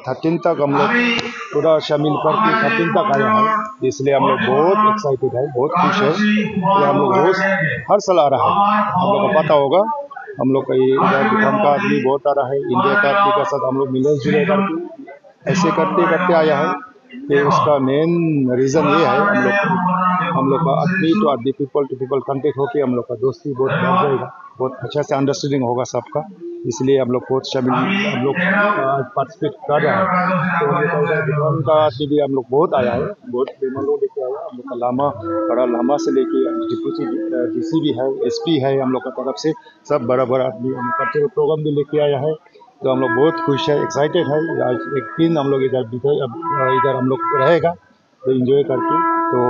13 तक हम लोग पूरा शामिल करके 13 तक आया है, इसलिए हम लोग बहुत एक्साइटेड है, बहुत खुश है। हम लोग रोज हर साल आ रहा है, हम लोग को पता होगा। हम लोग का इधर भूटान का आदमी बहुत आ रहा है, इंडिया का आदमी के साथ हम लोग मिले जुले करके ऐसे करते करते आया है। कि उसका मेन रीज़न ये है, हम लोग का आदमी टू आदमी, पीपल टू पीपल कांटेक्ट होकर हम लोग का दोस्ती बहुत बढ़ जाएगा, बहुत अच्छा से अंडरस्टैंडिंग होगा सबका। इसलिए हम लोग बहुत शामिल, हम लोग पार्टिसिपेट कर रहे हैं। तो भूटान का आदमी भी हम लोग बहुत आया है, बहुत बेमन लोग लेके आया। हम लोग का लामा, बड़ा लामा से लेके डीसी भी है, SP है हम लोग का तरफ से, सब बड़ा बड़ा आदमी हम कल्चरल प्रोग्राम भी लेके आया है। तो हम लोग बहुत खुश है, एक्साइटेड है। आज एक दिन हम लोग इधर हम लोग रहेगा तो इंजॉय करके। तो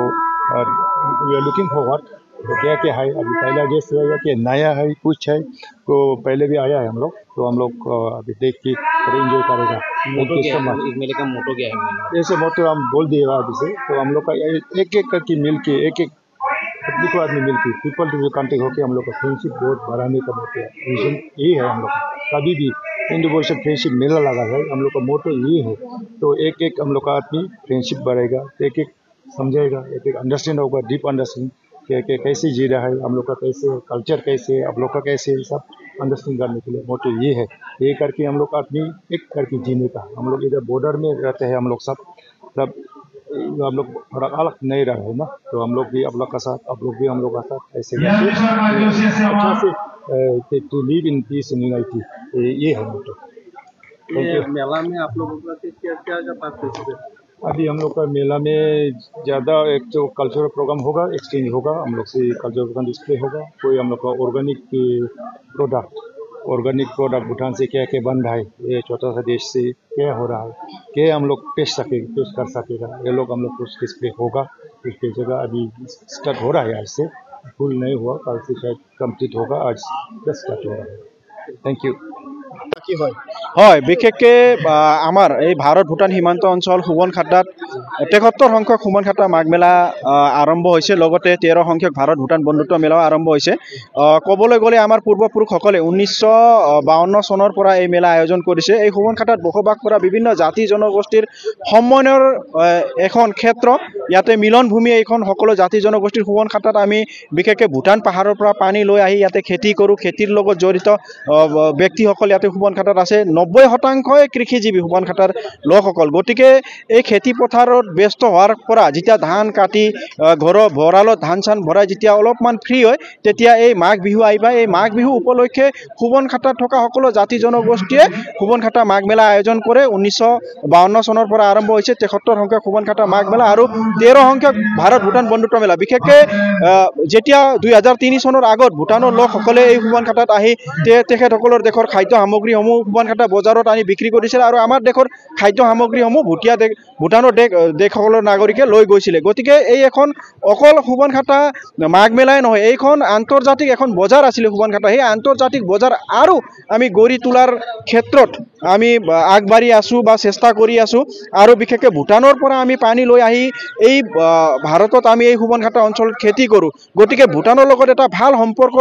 वी आर लुकिंग फॉरवर्ड। तो क्या क्या है अभी पहला गेस्ट रहेगा कि नया है कुछ है, तो पहले भी आया है हम लोग, तो हम लोग अभी देख के इंजॉय करेगा। मेले का मोटो क्या है? ऐसे मोटो हम बोल दिएगा अभी से। तो हम लोग का एक एक करके मिल के, एक एक आदमी को आदमी मिल के, पीपल टू कांटेक्ट होकर हम लोग का फ्रेंडशिप बहुत बढ़ाने का मोटो है, रीजन यही है। हम लोग कभी भी इंडो वर्षन फ्रेंडशिप मेला लगा है, हम लोग का मोटो ये है। तो एक एक हम लोग का आदमी फ्रेंडशिप बढ़ेगा, एक एक समझेगा, एक एक अंडरस्टैंड होगा, डीप अंडरस्टैंड कि कैसे जी रहा है हम लोग का, कैसे कल्चर, कैसे आप लोग का, कैसे सब अंडरस्टैंड करने के लिए मोटो ये है। ये करके हम लोग का आदमी एक करके जीने का। हम लोग इधर बॉर्डर में रहते हैं, हम लोग सब हम लोग थोड़ा अलग नहीं रहे हैं ना, तो हम लोग भी आप लोग का साथ, आप लोग भी हम लोग का साथ, ऐसे अच्छा से to live in peace in unity, ये है मोटो। मेला में आप लोगों का क्या क्या पार्टिसिपेट? अभी हम लोग का मेला में ज़्यादा एक तो कल्चरल प्रोग्राम होगा, एक्सचेंज होगा, हम लोग से कल्चरल प्रोग्राम डिस्प्ले होगा। कोई हम लोग का ऑर्गेनिक प्रोडक्ट भूटान से क्या क्या बन रहा है, ये छोटा सा देश से क्या हो रहा है, क्या हम लोग पेश कर सकेगा, ये लोग हम लोग कुछ डिस्प्ले होगा। कुछ जगह अभी स्टार्ट हो रहा है, आज से फुल नहीं हुआ, कल से शायद कंप्लीट होगा, आज स्टार्ट हो रहा है। Thank you. হয় বিশেষকৈ আমাৰ এই ভাৰত ভূটান সীমান্ত অঞ্চল সুবনখাটাত ৭৩ সংখ্যক সুবনখাটা মাঘ মেলা আৰম্ভ হৈছে, লগতে ১৩ সংখ্যক ভাৰত ভূটান বন্ধুত্ব মেলাও আৰম্ভ হৈছে। ক'বলৈ গ'লে আমাৰ পূৰ্বপুৰুষসকলে 1952 চনৰ পৰা এই মেলা আয়োজন কৰিছে। এই সুবনখাটাত বসবাস কৰা বিভিন্ন জাতি জনগোষ্ঠীৰ সমন্বয়ৰ এখন ক্ষেত্ৰ, ইয়াতে মিলনভূমি এইখন। সকলো জাতি জনগোষ্ঠীৰ সুবনখাটাত আমি বিশেষকৈ ভূটান পাহাৰৰ পৰা পানী লৈ আহি ইয়াতে খেতি কৰোঁ। খেতিৰ লগত জড়িত ব্যক্তিসকল ইয়াতে সুবনখাটাত আছে। 90% কৃষিজীৱী সুবনখাটাৰ লোকসকল। গতিকে এই খেতি পথাৰত ব্যস্ত হোৱাৰ পৰা যেতিয়া ধান কাটি ঘৰৰ ভঁৰালত ধান চান ভৰাই যেতিয়া অলপমান ফ্ৰী হয়, তেতিয়া এই মাঘ বিহু আহিবা। এই মাঘ বিহু উপলক্ষে সুবনখাটাত থকা সকলো জাতি জনগোষ্ঠীয়ে সুবনখাটা মাঘ মেলা আয়োজন কৰে। 1952 চনৰ পৰা আৰম্ভ হৈছে ৭৩ সংখ্যক সুবনখাটা মাঘ মেলা আৰু ১৩ সংখ্যক ভাৰত ভূটান বন্ধুত্ব মেলা। বিশেষকৈ যেতিয়া 2003 চনৰ আগত ভূটানৰ লোকসকলে এই সুবনখাটাত আহি তেখেতসকলৰ দেশৰ খাদ্য সামগ্ৰীসমূহ সুবনখাটা বজাৰত আনি বিক্ৰী কৰিছিল আৰু আমাৰ দেশৰ খাদ্য সামগ্ৰীসমূহ ভূটানৰ দেশসকলৰ নাগৰিকে লৈ গৈছিলে। গতিকে এই এখন অকল সুবনখাটা মাঘ মেলাই নহয়, এইখন আন্তৰ্জাতিক এখন বজাৰ আছিলে সুবনখাটা। সেই আন্তৰ্জাতিক বজাৰ আৰু আমি গঢ়ি তোলাৰ ক্ষেত্ৰত আমি আগবাঢ়ি আছোঁ বা চেষ্টা কৰি আছোঁ। আৰু বিশেষকৈ ভূটানৰ পৰা আমি পানী লৈ আহি এই ভাৰতত আমি এই সুবনখাটা অঞ্চলত খেতি কৰোঁ। গতিকে ভূটানৰ লগত এটা ভাল সম্পৰ্ক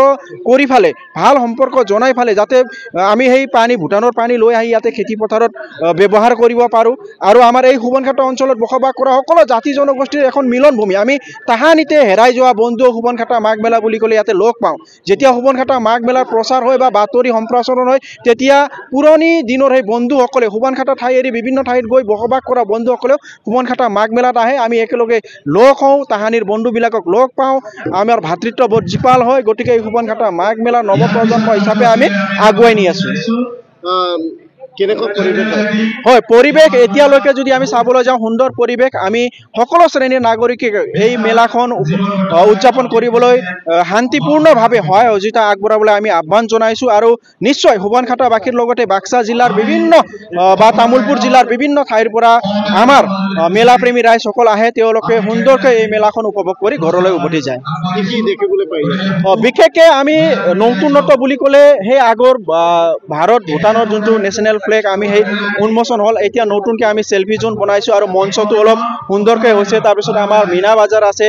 কৰি ফালে, ভাল সম্পৰ্ক জনাই ফালে, যাতে আমি সেই পানী, ভূটানৰ পানী লৈ আহি ইয়াতে খেতি পথাৰত ব্যৱহাৰ কৰিব পাৰোঁ। আৰু আমাৰ এই সুবনখাটা অঞ্চলত বসবাস কৰা সকলো জাতি জনগোষ্ঠীৰ এখন মিলনভূমি। আমি তাহানিতে হেৰাই যোৱা বন্ধু সুবনখাটা মাঘ মেলা বুলি ক'লে ইয়াতে লগ পাওঁ। যেতিয়া সুবনখাটা মাঘ মেলাৰ প্ৰচাৰ হয় বা বাতৰি সম্প্ৰচাৰণ হয়, তেতিয়া পুৰণি দিনৰ সেই বন্ধুসকলে সুবনখাটা ঠাই এৰি বিভিন্ন ঠাইত গৈ বসবাস কৰা বন্ধুসকলেও সুবনখাটা মাঘ মেলাত আহে। আমি একেলগে লগ হওঁ, তাহানিৰ বন্ধুবিলাকক লগ পাওঁ, আমাৰ ভাতৃত্ববোধ জীপাল হয়। গতিকে এই সুবনখাটা মাঘ মেলা নৱপ্ৰজন্ম হিচাপে আমি আগুৱাই নি আছোঁ। হয়, পৰিৱেশ এতিয়ালৈকে যদি আমি চাবলৈ যাওঁ, সুন্দৰ পৰিৱেশ। আমি সকলো শ্ৰেণীৰ নাগৰিকে এই মেলাখন উদযাপন কৰিবলৈ শান্তিপূৰ্ণভাৱে সহায় সহযোগিতা আগবঢ়াবলৈ আমি আহ্বান জনাইছোঁ। আৰু নিশ্চয় সুবনখাটাবাসীৰ লগতে বাক্সা জিলাৰ বিভিন্ন বা তামোলপুৰ জিলাৰ বিভিন্ন ঠাইৰ পৰা আমাৰ মেলাপ্ৰেমী ৰাইজসকল আহে। তেওঁলোকে সুন্দৰকৈ এই মেলাখন উপভোগ কৰি ঘৰলৈ উভতি যায়। বিশেষকৈ আমি নতুনত্ব বুলি ক'লে সেই আগৰ ভাৰত ভূটানৰ যোনটো নেশ্যনেল ফ্লেগ আমি সেই উন্মোচন হ'ল এতিয়া নতুনকৈ আমি সেলফি জোন বনাইছোঁ আৰু মঞ্চটো অলপ সুন্দৰকৈ হৈছে তাৰপিছত আমাৰ মীনা বাজাৰ আছে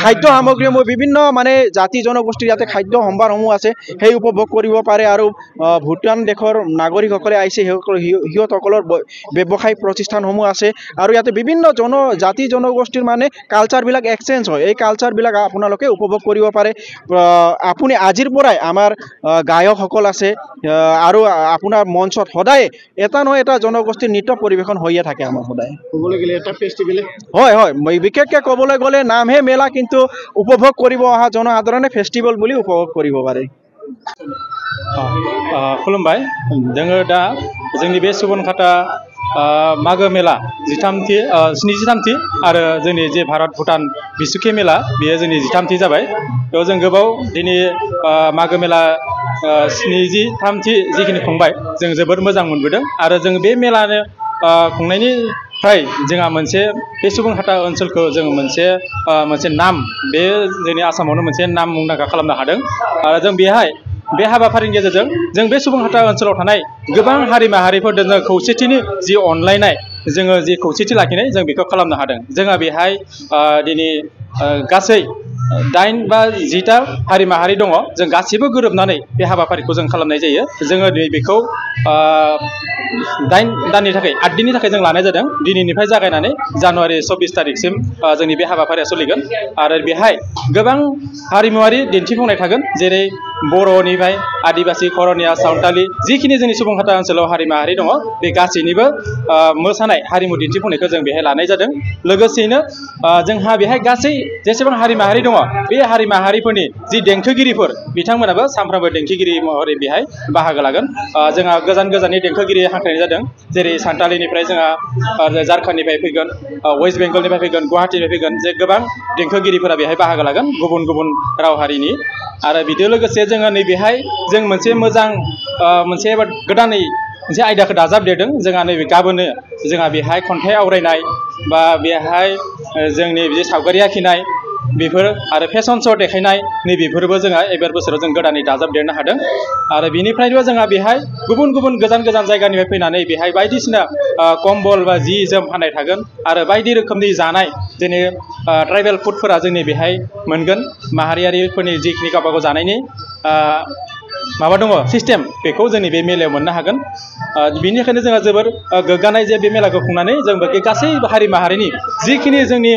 খাদ্য সামগ্ৰীসমূহ বিভিন্ন মানে জাতি জনগোষ্ঠীৰ ইয়াতে খাদ্য সম্ভাৰসমূহ আছে সেই উপভোগ কৰিব পাৰে আৰু ভূটান দেশৰ নাগৰিকসকলে আহিছে সিহঁতসকলৰ ব্যৱসায়িক প্ৰতিষ্ঠানসমূহ আছে আৰু ইয়াতে বিভিন্ন জাতি জনগোষ্ঠীৰ মানে কালচাৰবিলাক এক্সচেঞ্জ হয় এই কালচাৰবিলাক আপোনালোকে উপভোগ কৰিব পাৰে আপুনি আজিৰ পৰাই আমাৰ গায়কসকল আছে আৰু আপোনাৰ মঞ্চত সদায় এটা নহয় এটা জনগোষ্ঠীৰ নৃত্য পৰিৱেশন হৈয়ে থাকে আমাৰ সদায় ক'বলৈ গ'লে এটা ফেষ্টিভেল হয় হয় বিশেষকৈ ক'বলৈ গ'লে নামহে মেলা কিন্তু উপভোগ কৰিব অহা জনসাধাৰণে ফেষ্টিভেল বুলি উপভোগ কৰিব পাৰে खुलुमबाय जोङो दा जोंनि बे सुबनखाता मागो मेला 73थि आरो जोंनि जे भारत भुटान बिसुखि मेला बेयो जोंनि 13थि जाबाय बेयाव जों गोबाव दिनै मागो मेला 73थि जिखिनि खुंबाय जों जोबोद मोजां मोनबोदों आरो जों बे मेलानो खुंनायनिफ्राय जोंहा मोनसे बे सुबनखाता ओनसोलखौ जों मोनसे नाम बे जोंनि आसामावनो मोनसे नाम मुंदांखा खालामनो हादों आरो जों बेहाय बे हाबाफारिनि गेजेरजों जों बे सुबनखाता ओनसोलाव थानाय गोबां हारि माहारिफोरजों खौसेथिनि जि अनलायनाय जोङो जि खौसेथि लाखिनाय जों बेखौ खालामनो हादों जोंहा बेहाय दिनै गासै 8 बा 10टा हारि माहारि दङ जों गासिबो गोरोबनानै बे हाबाफारिखौ जों खालामनाय जायो जोङो बेखौ 8 दाननि थाखाय 8 दिननि थाखाय जों लानाय जादों दिनैनिफ्राय जागायनानै जानुवारि 24 तारिखसिम जोंनि बे हाबाफारिया सोलिगोन आरो बेहाय गोबां हारिमुवारि दिन्थिफुंनाय थागोन जेरै बर'निफ्राय आदिबासि करनिया सावताली जिखिनि जोंनि सुबनखाता ओनसोलाव हारि माहारि दङ बे गासैनिबो मोसानाय हारिमु दिन्थिफुंनायखौ जों बेहाय लानाय जादों लोगोसेयैनो जोंहा बेहाय गासै जेसेबां हारि माहारि दङ बे हारि माहारिफोरनि जि देंखोगिरिफोर बिथांमोनाबो सानफ्रोमबो देंखोगिरि महरै बेहाय बाहागो लागोन जोंहा गोजाननि देंखोगिरि हांख्रायनाय जादों जेरै सान्तालिनिफ्राय जोंहा झारखन्डनिफ्राय फैगोन वेस्ट बेंगलनिफ्राय फैगोन गुवाहाटीनिफ्राय फैगोन जे गोबां देंखोगिरिफोरा बेहाय बाहागो लागोन गुबुन राव हारिनि आरो बिजों लोगोसे जोङो नैबेहाय जों मोनसे मोजां मोनसे गोदानै मोनसे आयदाखौ दाजाबदेरदों जोंहा नैबे गाबोनो जोंहा बेहाय खन्थाइ आवरायनाय बा बेहाय जोंनि बे सावगारि आखिनाय बेफोर आरो फेशन शो देखायनाय नैबेफोरबो जोंहा एबार बोसोराव जों गोदानै दाजाबदेरनो हादों आरो बिनिफ्रायबो जोंहा बेहाय गुबुन गोजान जायगानिफ्राय फैनानै बेहाय बायदिसिना कम्बल बा जि जोम फाननाय थागोन आरो बायदि रोखोमनि जानाय जेने ट्राइबेल फुडफोरा जोंनि बेहाय मोनगोन माहारियारिफोरनि जिखिनि गावबा गाव जानायनि माबा दङ सिस्टेम बेखौ जोंनि बे मेलायाव मोननो हागोन बिनिखायनो जोंहा जोबोर गोग्गानाय जे बे मेलाखौ खुंनानै जों गासै हारि माहारिनि जिखिनि जोंनि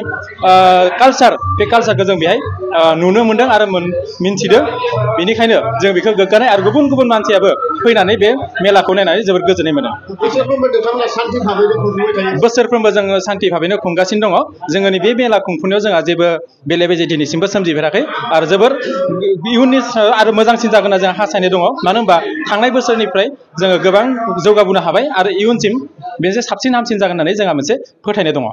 कालचार बे कालचारखौ जों बेहाय नुनो मोनदों आरो मिन्थिदों बेनिखायनो जों बेखौ गोग्गानाय आरो गुबुन मानसियाबो फैनानै बे मेलाखौ नायनानै जोबोर गोजोननाय मोनो बोसोरफ्रोमबो जोङो सान्थि भाबैनो खुंगासिनो दङ जोंनि बे मेला खुंफुनायाव जोंहा जेबो बेले बेजे दिनैसिमबो सोमजिफेराखै आरो जोबोर इयुननि आरो मोजांसिन जागोन होनना जों हास्थायनाय दङ मानो होनबा थांनाय बोसोरनिफ्राय जोङो गोबां जौगाबोनो हाबाय आरो इयुनसिम बेनिफ्राय साबसिन हामसिन जागोन होननानै जोंहा मोनसे फोथायनाय दङ